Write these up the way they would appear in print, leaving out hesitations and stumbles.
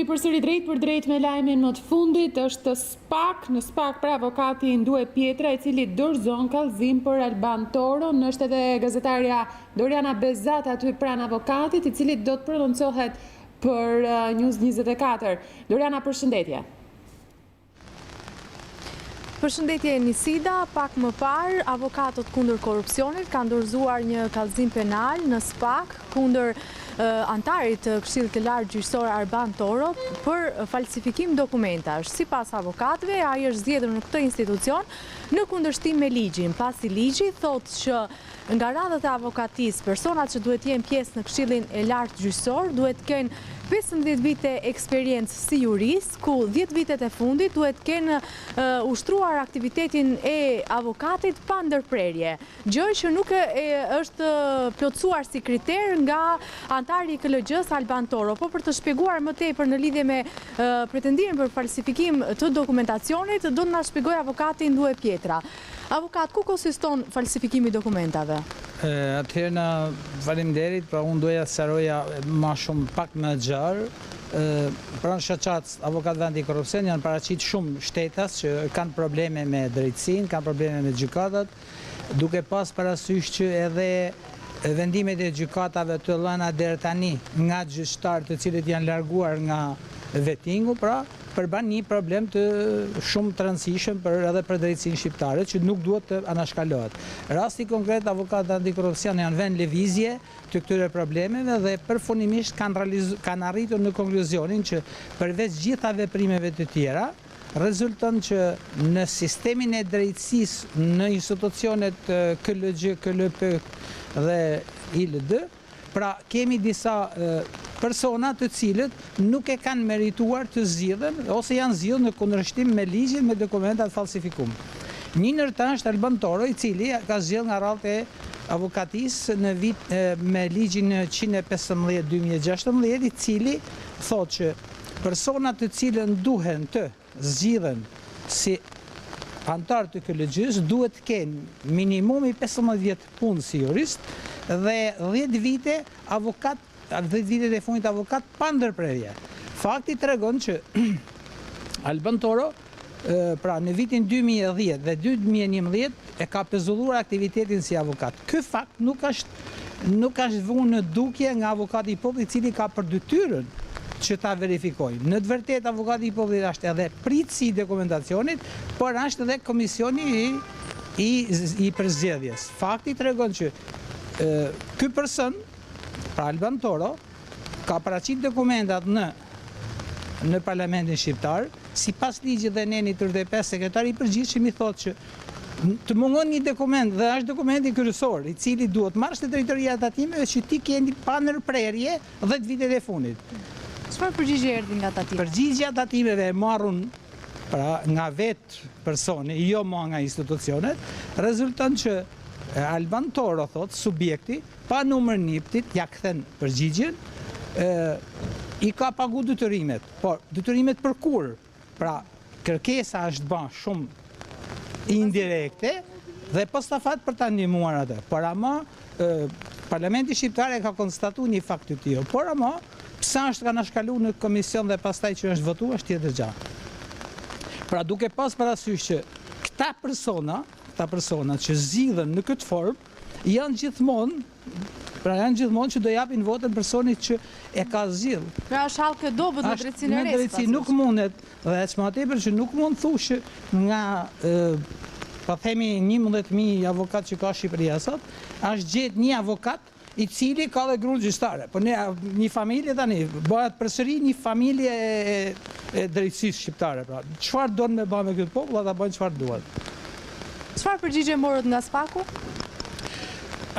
përsëri drejt për drejt me lajmin më të fundit është në SPAK pra avokati Ndue Pietra, i cili dorëzon kallëzim për Alban Toron. Është edhe gazetarja Doriana Bezat aty pranë avokatit, i cili do të prononcohet për News 24. Doriana, përshëndetje. Përshëndetje Nisida, pak më parë, avokatët kundër korrupsionit kanë dorëzuar një kallëzim penal në SPAK kundër antarit të Këshillit të Lartë Gjyqësor Alban Toro për falsifikim dokumentash. Sipas avokatëve, ai është zgjedhur në këtë institucion në kundërshtim me ligjin. Pasi ligji thotë që nga radhët e avokatisë, personat që duhet jenë pjesë në Këshillin e Lartë Gjyqësor duhet kenë 15 vite eksperiencë si jurist, ku 10 vitet e fundit duhet kenë ushtruar aktivitetin e avokatit pa ndërprerje. Gjë që nuk është plotësuar si kriter nga antari i KLG-s Alban Toro. Po për të shpjeguar më tepër në lidhje me pretendimin për falsifikim të dokumentacionit, do të na shpjegojë avokati Ndue Pietra. Avokat, ku konsiston falsifikimi i dokumentave? Atëherë na faleminderit, pra unë doja sqaroja më shumë pak më gjarë. Pranë shoqatës avokatëve antikorrupsion janë paraqit shumë shtetas që kanë probleme me drejtësinë, kanë probleme me gjykatat, duke pas parasysh që edhe vendimet e gjykatave të lëna deri tani nga gjyqtarë të cilët janë larguar nga vettingu, pra përban një problem të shumë të rëndësishëm edhe për drejtësinë shqiptare, që nuk duhet të anashkalohet. Rasti konkret, avokatët antikorrupsion janë vënë lëvizje të këtyre problemeve dhe përfundimisht kanë arritur në konkluzionin që përveç gjitha veprimeve të tjera, rezulton që në sistemin e drejtësisë në institucionet KLG, KLP dhe ILD, pra kemi disa persona të cilët nuk e kanë merituar të zgjidhen ose janë zgjidhur në kundërshtim me ligjin me dokumentat falsifikum. Një ndër ta është Alban Toro, i cili ka zgjedhur nga radhët e avokatisë në vit me ligjin 115/2016, i cili thotë që personat të cilën duhen të zgjidhen si antar të KLG-s duhet të kenë minimumi 15 vjet punë si jurist dhe 10 vite avokat, 10 vitet e fundit avokat pa ndërprerje. Fakti tregon që Alban Toro pra në vitin 2010 dhe 2011 e ka pezulluar aktivitetin si avokat. Ky fakt nuk është vënë në dukje nga avokati i popullit, i cili ka për detyrën që ta verifikojë. Në të vërtetë avokati i popullit është edhe pritësi i dokumentacionit, por është edhe komisioni i përzgjedhjes. Fakti tregon që ky person, pra Alban Toro, ka paraqit dokumentat në Parlamentin Shqiptar, sipas ligjit dhe neni 35, sekretari i përgjithshëm i thotë që të mungon një dokument dhe është dokumenti kryesor, i cili duhet marrësh te drejtoria e tatimeve që ti keni pa ndërprerje 10 vitet e fundit. Çfarë përgjigje erdhi nga tatimeve? Përgjigjja tatimeve e marrun pra nga vetë personi, jo më nga institucionet, rezulton që Alban Toro thot, subjekti, pa numër niptit, ja kthen përgjigjen, i ka pagu detyrimet. Por detyrimet për kur? Pra, kërkesa është bën shumë indirekte dhe postafat për ta ndihmuar atë. Por ama Parlamenti Shqiptar e ka konstatuar një fakt të tillë. Por ama pse është ka anashkaluar në komision dhe pastaj që është votuar është tjetër gjë. Pra duke pas parasysh që këta persona që zgjidhen në këtë formë janë gjithmonë që do japin votën personit që e ka zgjidhur. Pra është hallkë dobët në drejtsinë e Në drejtësi nuk mundet, dhe më tepër që nuk mund thush nga pa themi 11.000 avokat që ka Shqipëria sot, është gjetë një avokat i cili ka dhe grunë gjyqtare. Po një familje tani, bëhet përsëri një familje e drejtësisë shqiptare. Pra, çfarë do me bëjë me këtë popull, ata bëjnë çfarë duhet. Çfarë përgjigje morët nga SPAK-u?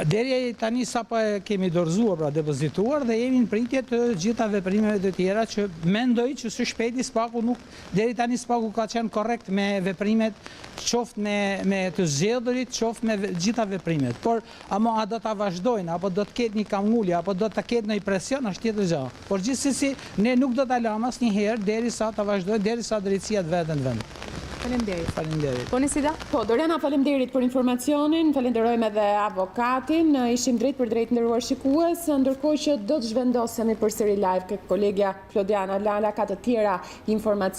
Deri tani sapo e kemi dorëzuar, pra depozituar dhe jemi në pritje të gjitha veprimeve të tjera që mendoj që së shpejti SPAK-u nuk deri tani SPAK-u ka qenë korrekt me veprimet, qoftë me të zgjedhurit, qoftë me gjitha veprimet. Por ama a do ta vazhdojnë apo do të ketë një kamulje apo do të ketë ndonjë presion është tjetër gjë. Por gjithsesi ne nuk do ta lëmë asnjëherë derisa ta vazhdojnë, derisa drejtësia të veten në vend. Faleminderit. Faleminderit. Po Nisida? Po, Doriana, faleminderit për informacionin, falenderojmë edhe avokatin, ishim drejt për drejt nderuar shikues, ndërkohë që do të zhvendosemi përsëri live ke kolegja Klodiana Lala ka të tjera informacione.